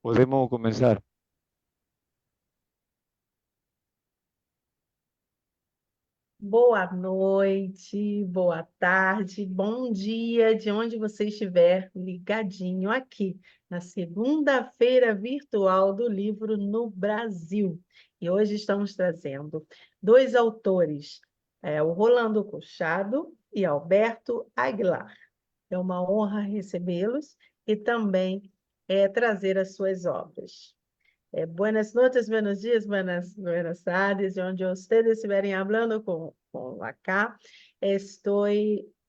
Podemos comenzar. Boa noite, boa tarde, bom dia, de onde você estiver ligadinho aqui na segunda-feira virtual do livro no Brasil. E hoje estamos trazendo dois autores, o Rolando Colchado e Alberto Aguilar. É uma honra recebê-los e também trazer as suas obras. Buenas noches, buenos días, buenas tardes, de onde ustedes estiverem hablando com acá. Estou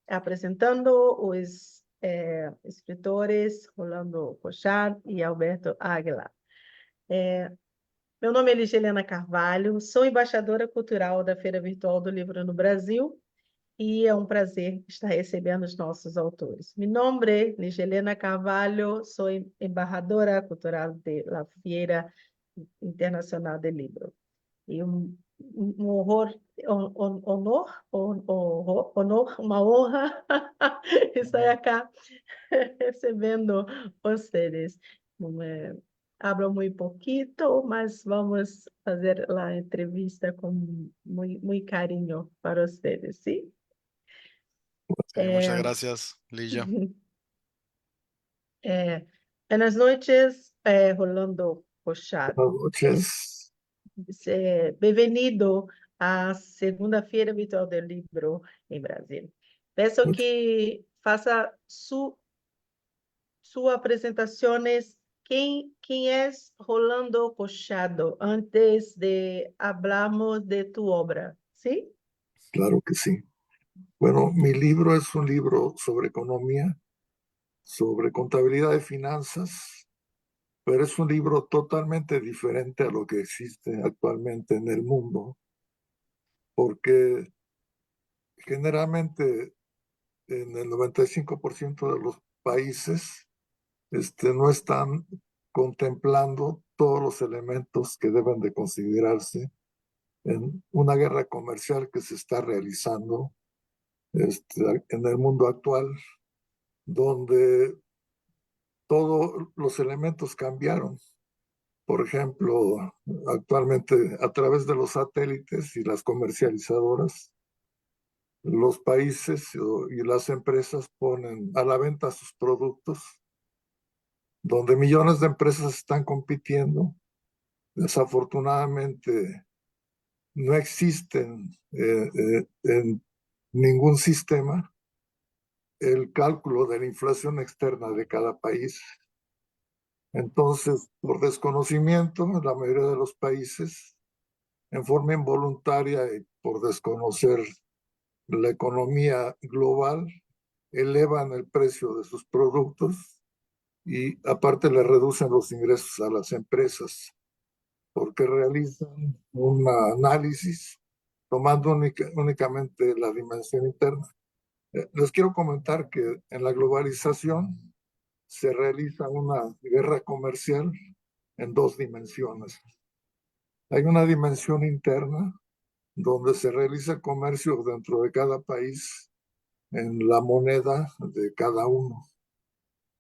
apresentando os escritores Rolando Colchard e Alberto Aguilar. Meu nome é Ligelena Carvalho, sou embaixadora cultural da Feira Virtual do Livro no Brasil e é um prazer estar recebendo os nossos autores. Mi nombre es Ligelena Carvalho, sou embajadora cultural da Feira Internacional de Livro. E um horror, honor, uma honra estar aqui recebendo vocês. Hablo muy poquito, mas vamos fazer a entrevista com muito carinho para vocês, ¿sí? Sí, muchas gracias, Lilla. Buenas noches, Rolando Pochado. Buenas noches. Bem-vindo à Segunda-feira Virtual do Livro em Brasil. Peço que faça sua apresentações. Quem é Rolando Pochado antes de hablarmos de tu obra? ¿Sí? Claro que sí. Bueno, mi libro es un libro sobre economía, sobre contabilidad de finanzas, pero es un libro totalmente diferente a lo que existe actualmente en el mundo, porque generalmente en el 95% de los países no están contemplando todos los elementos que deben de considerarse en una guerra comercial que se está realizando en el mundo actual, donde todos los elementos cambiaron. Por ejemplo, actualmente a través de los satélites y las comercializadoras, los países y las empresas ponen a la venta sus productos, donde millones de empresas están compitiendo. Desafortunadamente, no existen en ningún sistema el cálculo de la inflación externa de cada país. Entonces, por desconocimiento, la mayoría de los países, en forma involuntaria y por desconocer la economía global, elevan el precio de sus productos y aparte le reducen los ingresos a las empresas, porque realizan un análisis tomando únicamente la dimensión interna. Les quiero comentar que en la globalización se realiza una guerra comercial en dos dimensiones. Hay una dimensión interna donde se realiza comercio dentro de cada país en la moneda de cada uno.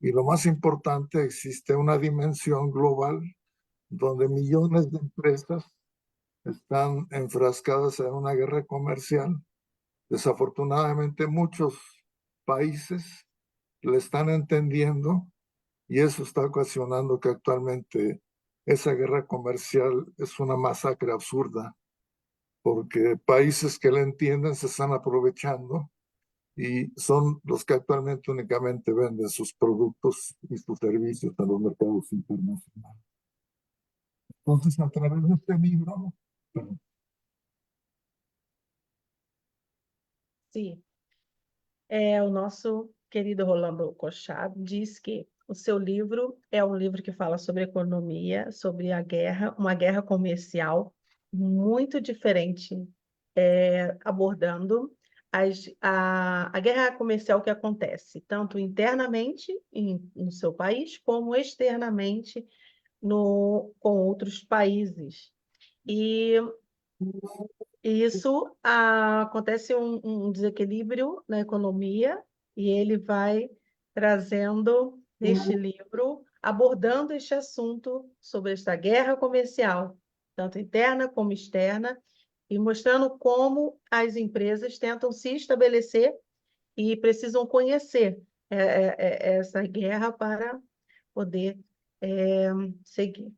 Y lo más importante, existe una dimensión global donde millones de empresas están enfrascadas en una guerra comercial. Desafortunadamente, muchos países le están entendiendo y eso está ocasionando que actualmente esa guerra comercial es una masacre absurda, porque países que la entienden se están aprovechando y son los que actualmente únicamente venden sus productos y sus servicios a los mercados internacionales. Entonces, a través de este libro, Sim. O nosso querido Rolando Colchado diz que o seu livro é um livro que fala sobre economia, sobre a guerra, uma guerra comercial muito diferente, abordando a guerra comercial que acontece tanto internamente no seu país, como externamente com outros países. E isso acontece um desequilíbrio na economia e ele vai trazendo neste livro abordando este assunto sobre esta guerra comercial, tanto interna como externa, e mostrando como as empresas tentam se estabelecer e precisam conhecer essa guerra para poder seguir.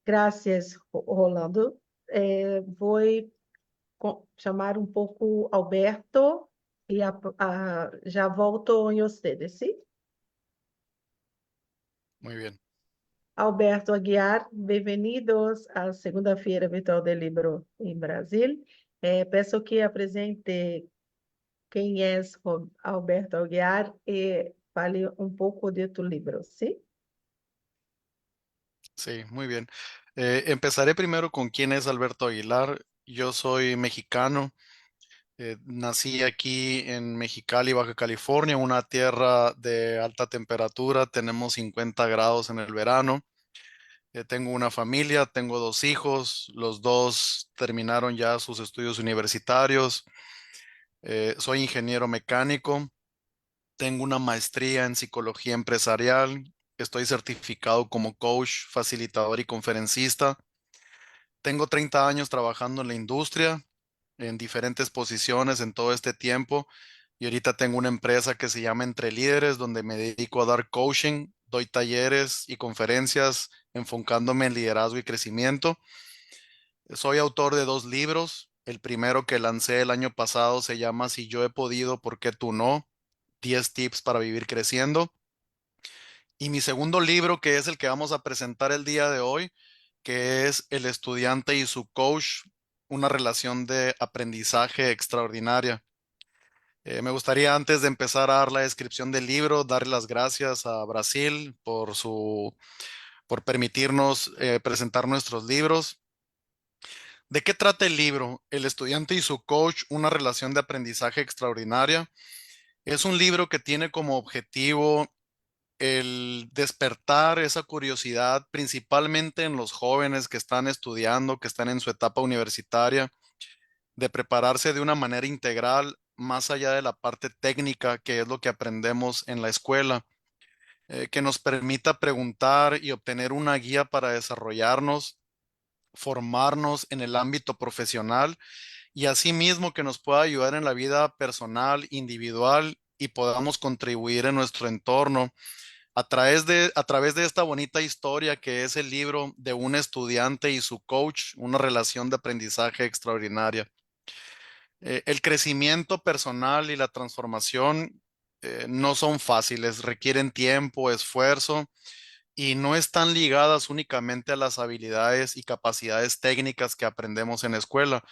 Graças, Rolando. Vou chamar um pouco Alberto e já volto em você, ¿sí? Muy bien. Alberto Aguiar, bem-vindos à Segunda-feira Virtual do Livro em Brasil. Peço que apresente quem é Alberto Aguiar e fale um pouco de tu livro, ¿sí? Sí, muy bien. Empezaré primero con quién es Alberto Aguilar. Yo soy mexicano. Nací aquí en Mexicali, Baja California, una tierra de alta temperatura. Tenemos 50 grados en el verano. Tengo una familia, tengo dos hijos. Los dos terminaron ya sus estudios universitarios. Soy ingeniero mecánico. Tengo una maestría en psicología empresarial. Estoy certificado como coach, facilitador y conferencista. Tengo 30 años trabajando en la industria, en diferentes posiciones en todo este tiempo. Y ahorita tengo una empresa que se llama Entre Líderes, donde me dedico a dar coaching, doy talleres y conferencias enfocándome en liderazgo y crecimiento. Soy autor de dos libros. El primero que lancé el año pasado se llama Si yo he podido, ¿por qué tú no? 10 tips para vivir creciendo. Y mi segundo libro, que es el que vamos a presentar el día de hoy, que es El estudiante y su coach, una relación de aprendizaje extraordinaria. Me gustaría, antes de empezar a dar la descripción del libro, darle las gracias a Brasil por permitirnos presentar nuestros libros. ¿De qué trata el libro? El estudiante y su coach, una relación de aprendizaje extraordinaria. Es un libro que tiene como objetivo el despertar esa curiosidad, principalmente en los jóvenes que están estudiando, que están en su etapa universitaria, de prepararse de una manera integral, más allá de la parte técnica, que es lo que aprendemos en la escuela, que nos permita preguntar y obtener una guía para desarrollarnos, formarnos en el ámbito profesional y asimismo que nos pueda ayudar en la vida personal, individual y podamos contribuir en nuestro entorno a través de esta bonita historia que es el libro de un estudiante y su coach, una relación de aprendizaje extraordinaria. El crecimiento personal y la transformación no son fáciles, requieren tiempo, esfuerzo y no están ligadas únicamente a las habilidades y capacidades técnicas que aprendemos en la escuela.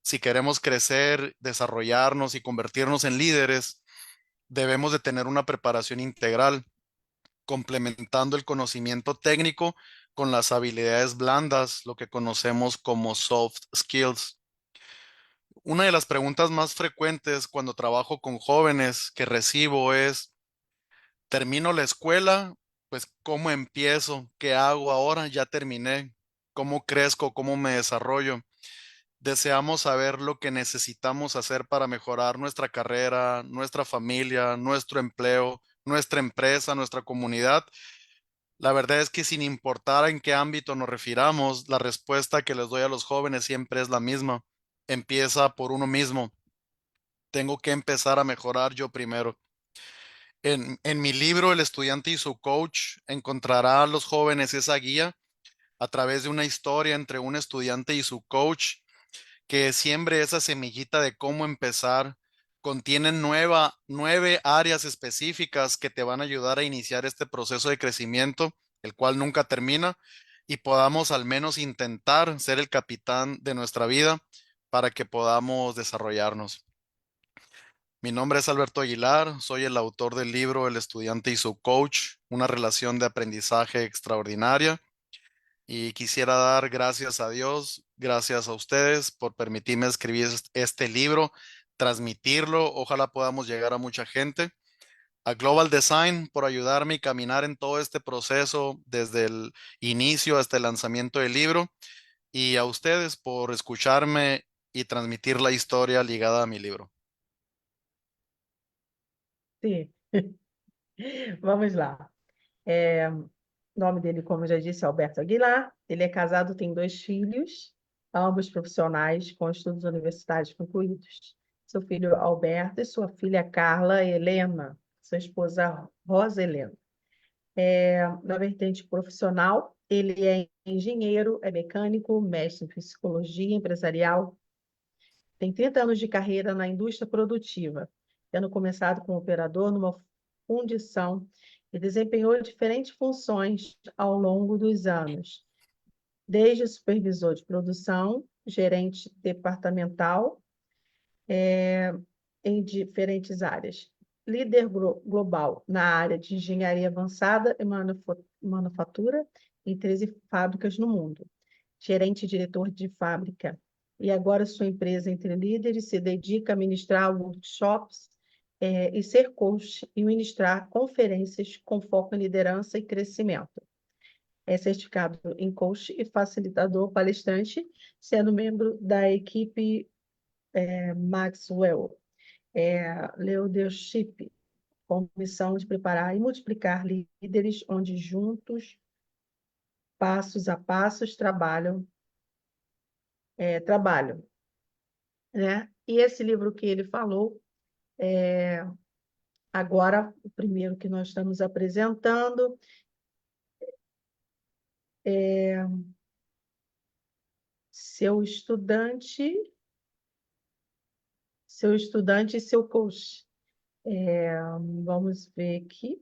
Si queremos crecer, desarrollarnos y convertirnos en líderes, debemos de tener una preparación integral complementando el conocimiento técnico con las habilidades blandas, lo que conocemos como soft skills. Una de las preguntas más frecuentes cuando trabajo con jóvenes que recibo es, termino la escuela, pues ¿cómo empiezo? ¿Qué hago ahora? Ya terminé. ¿Cómo crezco? ¿Cómo me desarrollo? Deseamos saber lo que necesitamos hacer para mejorar nuestra carrera, nuestra familia, nuestro empleo, nuestra empresa, nuestra comunidad. La verdad es que sin importar en qué ámbito nos refiramos, la respuesta que les doy a los jóvenes siempre es la misma. Empieza por uno mismo. Tengo que empezar a mejorar yo primero. En mi libro, El estudiante y su coach, encontrará a los jóvenes esa guía a través de una historia entre un estudiante y su coach que siembre esa semillita de cómo empezar. Contienen 9 áreas específicas que te van a ayudar a iniciar este proceso de crecimiento, el cual nunca termina, y podamos al menos intentar ser el capitán de nuestra vida para que podamos desarrollarnos. Mi nombre es Alberto Aguilar, soy el autor del libro El estudiante y su coach, una relación de aprendizaje extraordinaria. Y quisiera dar gracias a Dios, gracias a ustedes por permitirme escribir este libro, transmitirlo. Ojalá podamos llegar a mucha gente. A Global Design por ayudarme y caminar en todo este proceso desde el inicio hasta el lanzamiento del libro. Y a ustedes por escucharme y transmitir la historia ligada a mi libro. Sim. Vamos lá. O nome dele, como eu já disse, é Alberto Aguilar. Ele é casado, tem 2 filhos, ambos profissionais com estudos universitários concluídos. Seu filho Alberto e sua filha Carla Helena, sua esposa Rosa Helena. Na vertente profissional, ele é engenheiro, é mecânico, mestre em psicologia empresarial, tem 30 anos de carreira na indústria produtiva, tendo começado como operador numa fundição e desempenhou diferentes funções ao longo dos anos, desde supervisor de produção, gerente departamental, em diferentes áreas, líder global na área de engenharia avançada e manufatura em 13 fábricas no mundo, gerente e diretor de fábrica. E agora sua empresa Entre Líderes se dedica a ministrar workshops e ser coach e ministrar conferências com foco em liderança e crescimento. É certificado em coach e facilitador palestrante, sendo membro da equipe Maxwell Leadership, com missão de preparar e multiplicar líderes onde juntos, passos a passos, trabalham, né? E esse livro que ele falou, agora, o primeiro que nós estamos apresentando, é Seu Estudante, Seu Estudante e Seu Coach. Vamos ver aqui.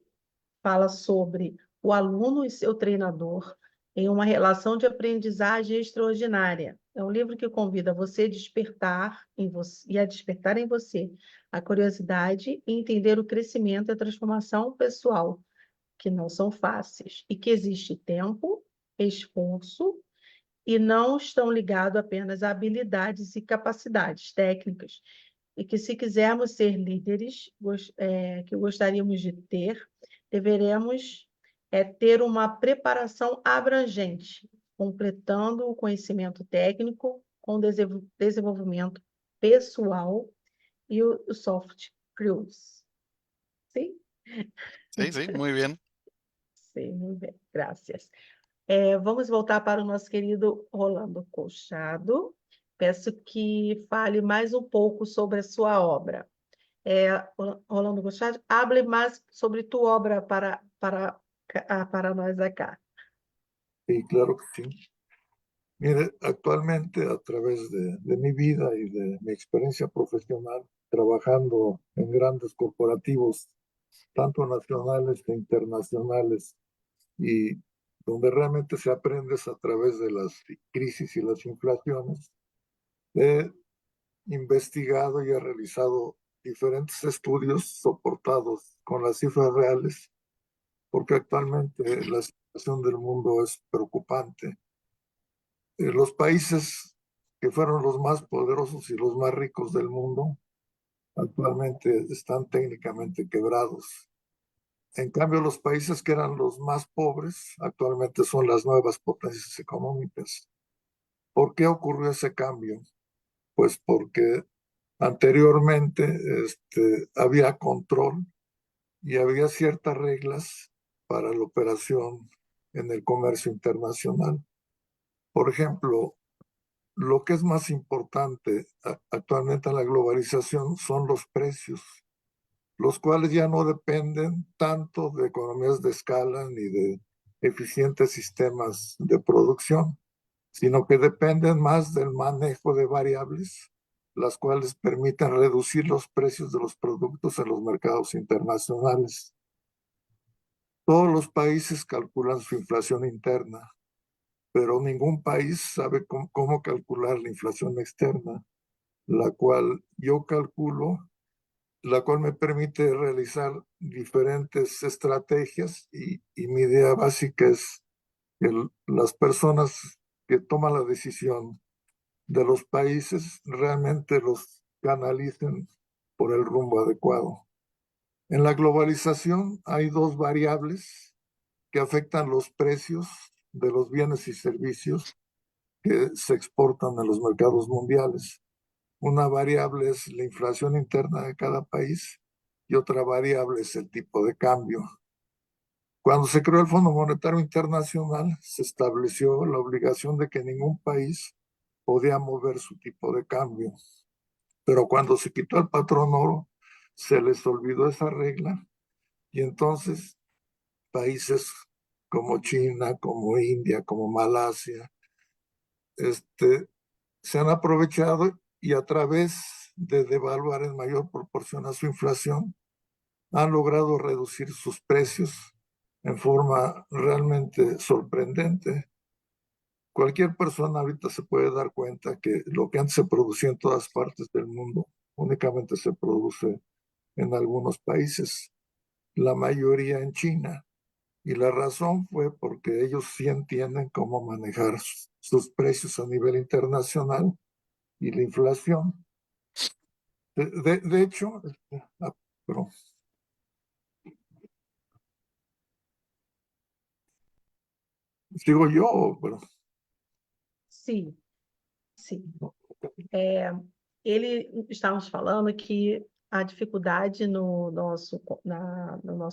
Fala sobre o aluno e seu treinador em uma relação de aprendizagem extraordinária. É um livro que convida você a despertar em você a curiosidade e entender o crescimento e a transformação pessoal, que não são fáceis, e que existe tempo, esforço, e não estão ligados apenas a habilidades e capacidades técnicas, e que se quisermos ser líderes que gostaríamos de ter, deveremos ter uma preparação abrangente, completando o conhecimento técnico com o desenvolvimento pessoal e o soft skills. Sim? Sí, sí, muy bien. Sim, muito bem, graças. Vamos voltar para o nosso querido Rolando Colchado. Peço que fale mais um pouco sobre a sua obra. Rolando Colchado, hable mais sobre tu obra para nós acá. Sí, claro que sí. Mire, actualmente a través de mi vida y de mi experiencia profesional, trabajando en grandes corporativos, tanto nacionales que internacionales, y donde realmente se aprende es a través de las crisis y las inflaciones, he investigado y he realizado diferentes estudios soportados con las cifras reales, porque actualmente la situación del mundo es preocupante. Los países que fueron los más poderosos y los más ricos del mundo actualmente están técnicamente quebrados. En cambio, los países que eran los más pobres actualmente son las nuevas potencias económicas. ¿Por qué ocurrió ese cambio? Pues porque anteriormente había control y había ciertas reglas para la operación en el comercio internacional. Por ejemplo, lo que es más importante actualmente en la globalización son los precios, los cuales ya no dependen tanto de economías de escala ni de eficientes sistemas de producción, sino que dependen más del manejo de variables, las cuales permiten reducir los precios de los productos en los mercados internacionales. Todos los países calculan su inflación interna, pero ningún país sabe cómo calcular la inflación externa, la cual yo calculo, la cual me permite realizar diferentes estrategias y mi idea básica es que las personas que toman la decisión de los países realmente los canalicen por el rumbo adecuado. En la globalización hay dos variables que afectan los precios de los bienes y servicios que se exportan a los mercados mundiales. Una variable es la inflación interna de cada país y otra variable es el tipo de cambio. Cuando se creó el Fondo Monetario Internacional, se estableció la obligación de que ningún país podía mover su tipo de cambio. Pero cuando se quitó el patrón oro, se les olvidó esa regla y entonces países como China, como India, como Malasia, se han aprovechado y a través de devaluar en mayor proporción a su inflación, han logrado reducir sus precios en forma realmente sorprendente. Cualquier persona ahorita se puede dar cuenta que lo que antes se producía en todas partes del mundo únicamente se produce en algunos países, la mayoría en China. Y la razón fue porque ellos sí entienden cómo manejar sus precios a nivel internacional y la inflación. De hecho, pero sigo yo, pero Sim, sim. no, Estávamos falando que a dificuldade no nosso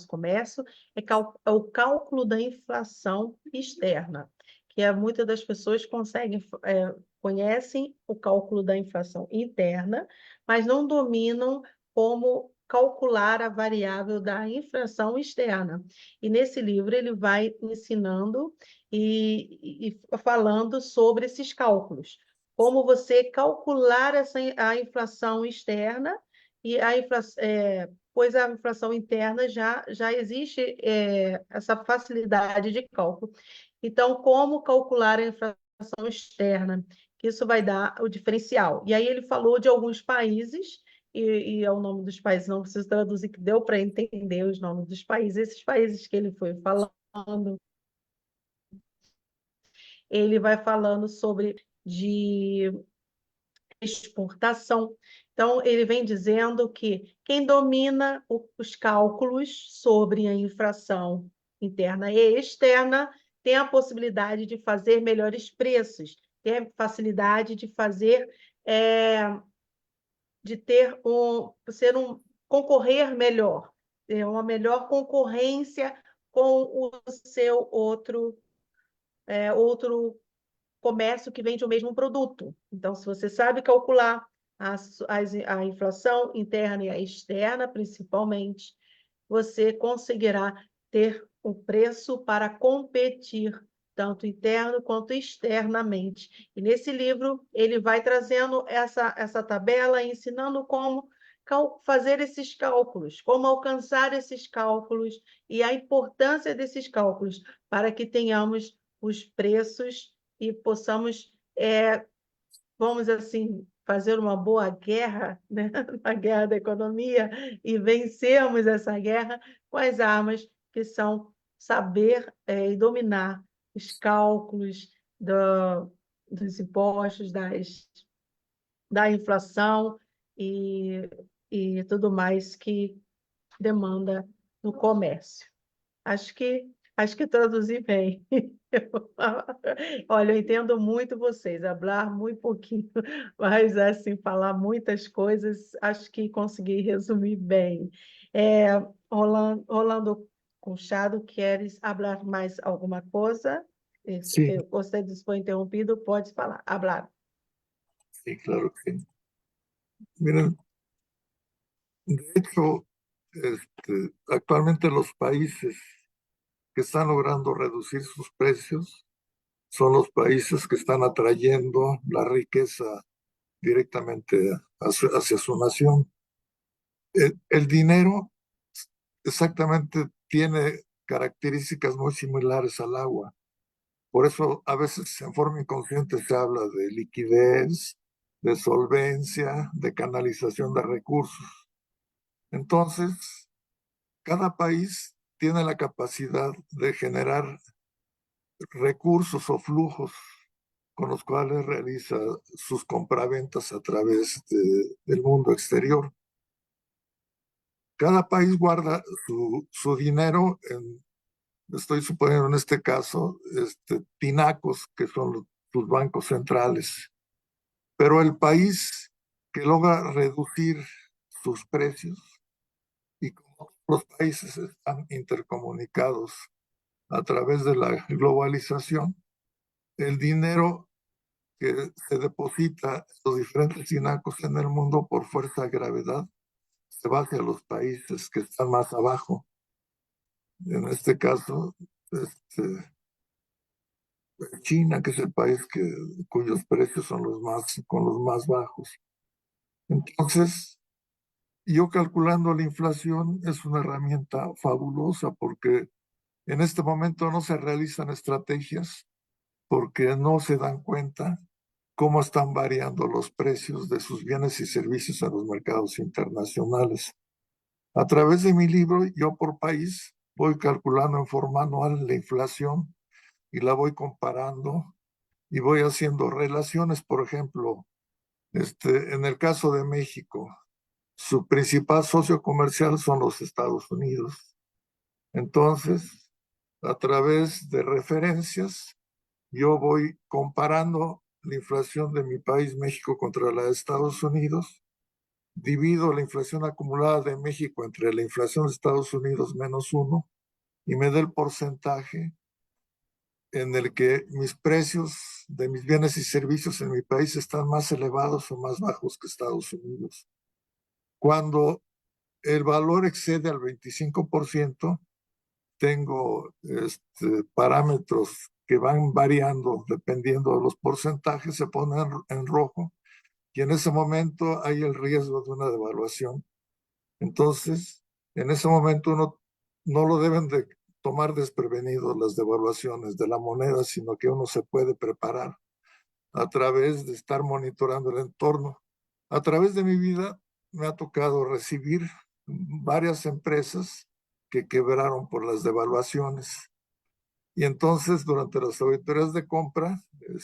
comércio é o cálculo da inflação externa, que muitas das pessoas conhecem o cálculo da inflação interna, mas não dominam como calcular a variável da inflação externa. E nesse livro ele vai ensinando e falando sobre esses cálculos, como você calcular a inflação externa e pois a inflação interna já existe essa facilidade de cálculo. Então, como calcular a inflação externa? Que isso vai dar o diferencial. E aí ele falou de alguns países, e é o nome dos países, não preciso traduzir, que deu para entender os nomes dos países. Esses países que ele foi falando, ele vai falando sobre de exportação. Então, ele vem dizendo que quem domina os cálculos sobre a inflação interna e externa tem a possibilidade de fazer melhores preços, tem a facilidade de fazer, de concorrer melhor, ter uma melhor concorrência com o seu outro comércio que vende o mesmo produto. Então, se você sabe calcular a inflação interna e a externa, principalmente, você conseguirá ter um preço para competir, tanto interno quanto externamente. E nesse livro, ele vai trazendo essa tabela, ensinando como fazer esses cálculos, como alcançar esses cálculos e a importância desses cálculos para que tenhamos os preços e possamos, vamos assim, fazer uma boa guerra, né? A guerra da economia, e vencermos essa guerra com as armas que são saber e dominar os cálculos dos impostos, da inflação e tudo mais que demanda no comércio. Acho que traduzi bem. Olha, eu entendo muito vocês, falar muito pouquinho, mas assim, falar muitas coisas, acho que consegui resumir bem. Rolando Conchado, queres falar mais alguma coisa? sí, Você foi interrompido, pode falar, hablar. sí, claro que sí. Miren, de hecho, actualmente los países que están logrando reducir sus precios son los países que están atrayendo la riqueza directamente hacia su nación. El dinero exactamente tiene características muy similares al agua. Por eso a veces en forma inconsciente se habla de liquidez, de solvencia, de canalización de recursos. Entonces, cada país tiene la capacidad de generar recursos o flujos con los cuales realiza sus compraventas a través del mundo exterior. Cada país guarda su dinero estoy suponiendo en este caso, tinacos, que son sus bancos centrales. Pero el país que logra reducir sus precios, y como los países están intercomunicados a través de la globalización, el dinero que se deposita en los diferentes tinacos en el mundo por fuerza de gravedad se va hacia los países que están más abajo. En este caso, China, que es el país cuyos precios son con los más bajos. Entonces, yo calculando la inflación es una herramienta fabulosa porque en este momento no se realizan estrategias porque no se dan cuenta cómo están variando los precios de sus bienes y servicios en los mercados internacionales. A través de mi libro, yo por país voy calculando en forma anual la inflación y la voy comparando y voy haciendo relaciones. Por ejemplo, en el caso de México, su principal socio comercial son los Estados Unidos. Entonces, a través de referencias, yo voy comparando la inflación de mi país, México, contra la de Estados Unidos, divido la inflación acumulada de México entre la inflación de Estados Unidos menos uno y me da el porcentaje en el que mis precios de mis bienes y servicios en mi país están más elevados o más bajos que Estados Unidos. Cuando el valor excede al 25%, tengo parámetros que van variando dependiendo de los porcentajes, se ponen en rojo y en ese momento hay el riesgo de una devaluación. Entonces, en ese momento uno no lo deben de tomar desprevenido las devaluaciones de la moneda, sino que uno se puede preparar a través de estar monitorando el entorno. A través de mi vida me ha tocado recibir varias empresas que quebraron por las devaluaciones. Y entonces, durante las auditorías de compra,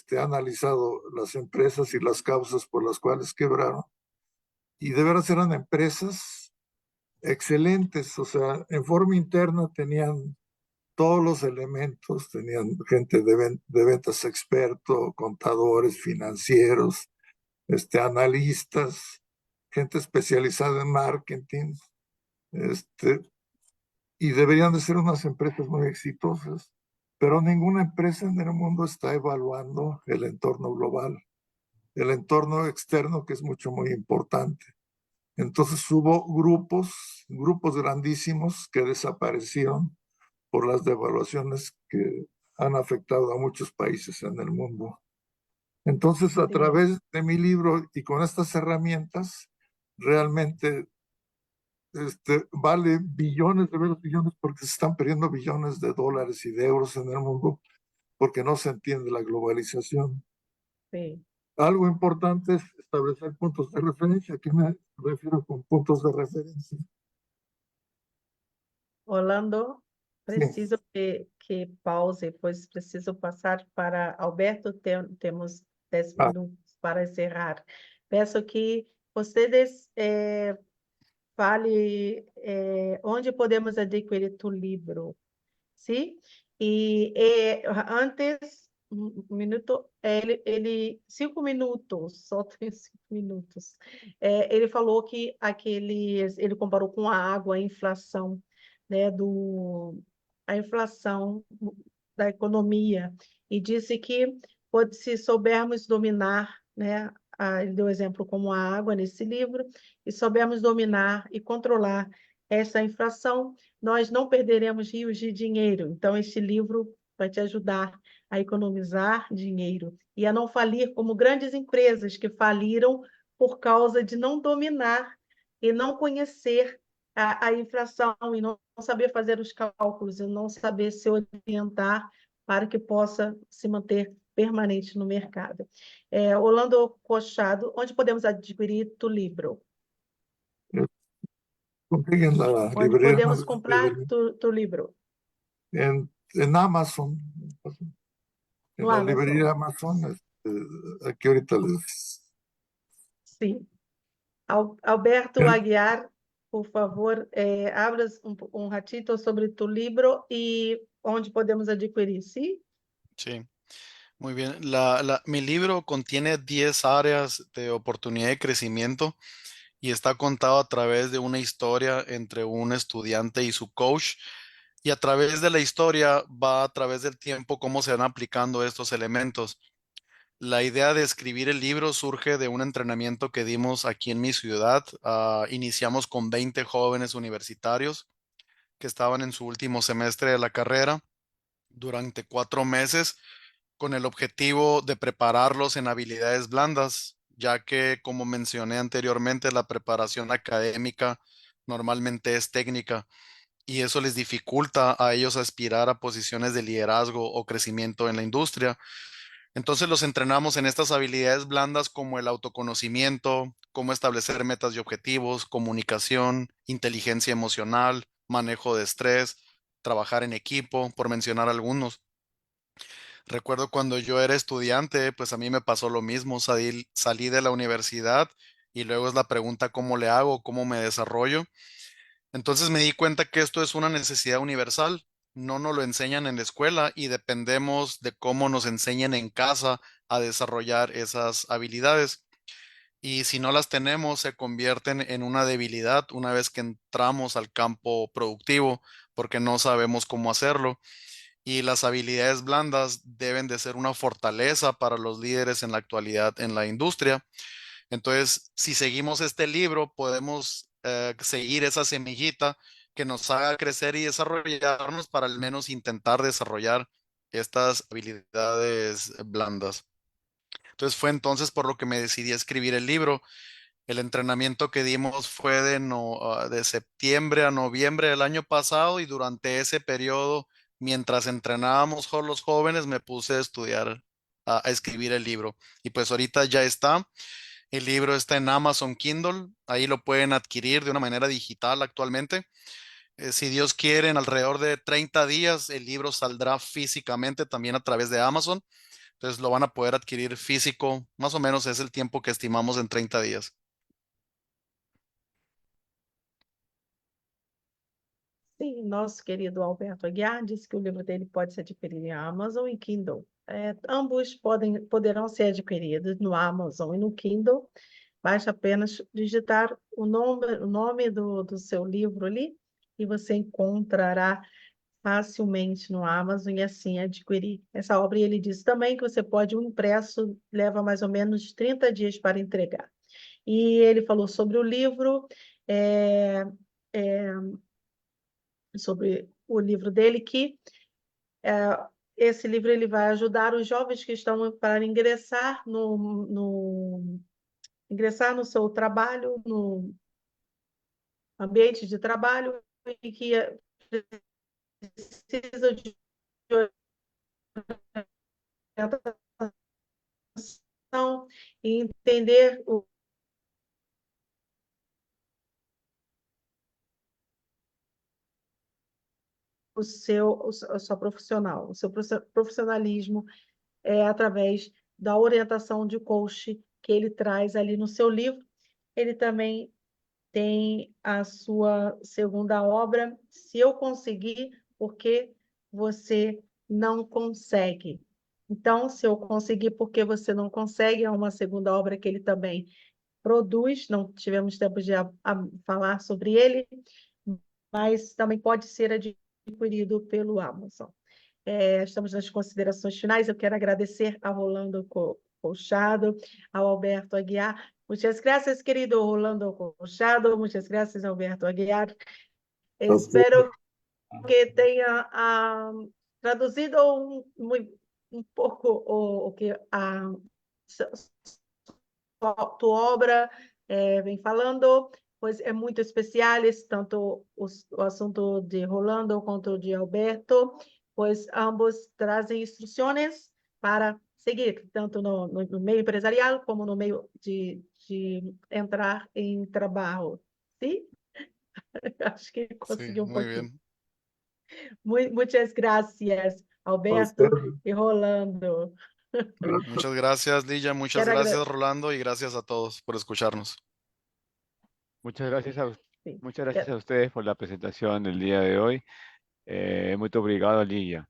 he analizado las empresas y las causas por las cuales quebraron. Y de veras eran empresas excelentes, o sea, en forma interna tenían todos los elementos, tenían gente de ventas experto, contadores, financieros, analistas, gente especializada en marketing, este, y deberían de ser unas empresas muy exitosas, pero ninguna empresa en el mundo está evaluando el entorno global, el entorno externo que es muy importante. Entonces hubo grupos grandísimos que desaparecieron por las devaluaciones que han afectado a muchos países en el mundo. Entonces, a través de mi libro y con estas herramientas, realmente vale billones, de veros billones, porque se están perdiendo billones de dólares y de euros en el mundo porque no se entiende la globalización. Sí. Algo importante es establecer puntos de referencia. ¿A qué me refiero con puntos de referencia? Orlando, Sí. preciso que pause, pois preciso passar para Alberto. Temos 10 minutos para encerrar. Peço que vocês fale onde podemos adquirir tu livro, sim? E antes, um minuto, 5 minutos, só tem 5 minutos. Ele falou que ele comparou com a água, a inflação, né, a inflação da economia, e disse que se soubermos dominar, né, ele deu exemplo como a água nesse livro, e soubermos dominar e controlar essa inflação, nós não perderemos rios de dinheiro. Então, este livro vai te ajudar a economizar dinheiro e a não falir como grandes empresas que faliram por causa de não dominar e não conhecer a inflação e não saber fazer os cálculos e não saber se orientar para que possa se manter permanente no mercado. Orlando Cochado, onde podemos adquirir tu livro? Consiguen la Onde librería podemos más grande comprar del tu livro? en Amazon, en No la Amazon. librería Amazon, aquí ahorita les... Sim. Alberto Aguiar, por favor, hablas un ratito sobre tu libro y onde podemos adquirir, ¿sí? Sí, muy bien. Mi libro contiene 10 áreas de oportunidad de crecimiento y está contado a través de una historia entre un estudiante y su coach. y a través de la historia va a través del tiempo cómo se van aplicando estos elementos. La idea de escribir el libro surge de un entrenamiento que dimos aquí en mi ciudad. Iniciamos con 20 jóvenes universitarios que estaban en su último semestre de la carrera durante 4 meses con el objetivo de prepararlos en habilidades blandas, ya que, como mencioné anteriormente, la preparación académica normalmente es técnica y eso les dificulta a ellos aspirar a posiciones de liderazgo o crecimiento en la industria. Entonces los entrenamos en estas habilidades blandas como el autoconocimiento, cómo establecer metas y objetivos, comunicación, inteligencia emocional, manejo de estrés, trabajar en equipo, por mencionar algunos. Recuerdo cuando yo era estudiante, pues a mí me pasó lo mismo, salí de la universidad y luego es la pregunta cómo le hago, cómo me desarrollo. Entonces me di cuenta que esto es una necesidad universal. No nos lo enseñan en la escuela y dependemos de cómo nos enseñen en casa a desarrollar esas habilidades. Y si no las tenemos, se convierten en una debilidad una vez que entramos al campo productivo, porque no sabemos cómo hacerlo. Y las habilidades blandas deben de ser una fortaleza para los líderes en la actualidad en la industria. Entonces, si seguimos este libro, podemos seguir esa semillita que nos haga crecer y desarrollarnos para al menos intentar desarrollar estas habilidades blandas. Entonces fue entonces por lo que me decidí a escribir el libro. El entrenamiento que dimos fue de septiembre a noviembre del año pasado y durante ese periodo, mientras entrenábamos con los jóvenes, me puse a estudiar, a escribir el libro. Y pues ahorita ya está. El libro está en Amazon Kindle, ahí lo pueden adquirir de una manera digital actualmente. Si Dios quiere, en alrededor de 30 días el libro saldrá físicamente también a través de Amazon. Entonces lo van a poder adquirir físico, más o menos es el tiempo que estimamos en 30 días. Sim, nosso querido Alberto Aguiar disse que o livro dele pode ser adquirido em Amazon e Kindle. Ambos poderão ser adquiridos no Amazon e no Kindle. Basta apenas digitar o nome do seu livro ali e você encontrará facilmente no Amazon e assim adquirir essa obra. E ele disse também que você pode, um impresso leva mais ou menos 30 dias para entregar. E ele falou sobre o livro, é, é, sobre o livro dele, que esse livro ele vai ajudar os jovens que estão para ingressar no seu trabalho, no ambiente de trabalho, e que precisam de orientação e entender a sua profissional, o seu profissionalismo através da orientação de coach que ele traz ali no seu livro. Ele também tem a sua segunda obra, Se Eu Conseguir, Porque Você Não Consegue. Então, Se Eu Conseguir, Porque Você Não Consegue, é uma segunda obra que ele também produz, não tivemos tempo de falar sobre ele, mas também pode ser adquirido pelo Amazon. Estamos nas considerações finais. Eu quero agradecer a Rolando Colchado, ao Alberto Aguiar. Muchas gracias, querido Rolando Colchado. Muchas gracias, Alberto Aguiar. Espero que tenha traduzido um pouco o que a tua obra vem falando, pois é muito especial, tanto o assunto de Rolando quanto de Alberto, pois ambos trazem instruções para seguir, tanto no meio empresarial como no meio de entrar em trabalho. Sim? Acho que Sí, consegui um muy pouquinho. bien. Muitas gracias, A usted, Alberto e Rolando. Muchas gracias, Lilla. Muchas Quero gracias, agradecer. Rolando, y gracias a todos por escucharnos. Muchas gracias Sim. muchas gracias a ustedes por la presentación del día de hoy. Muy obrigado, Ligia.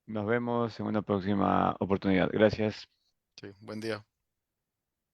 Nos vemos en una próxima oportunidad. Gracias. Sí, buen día.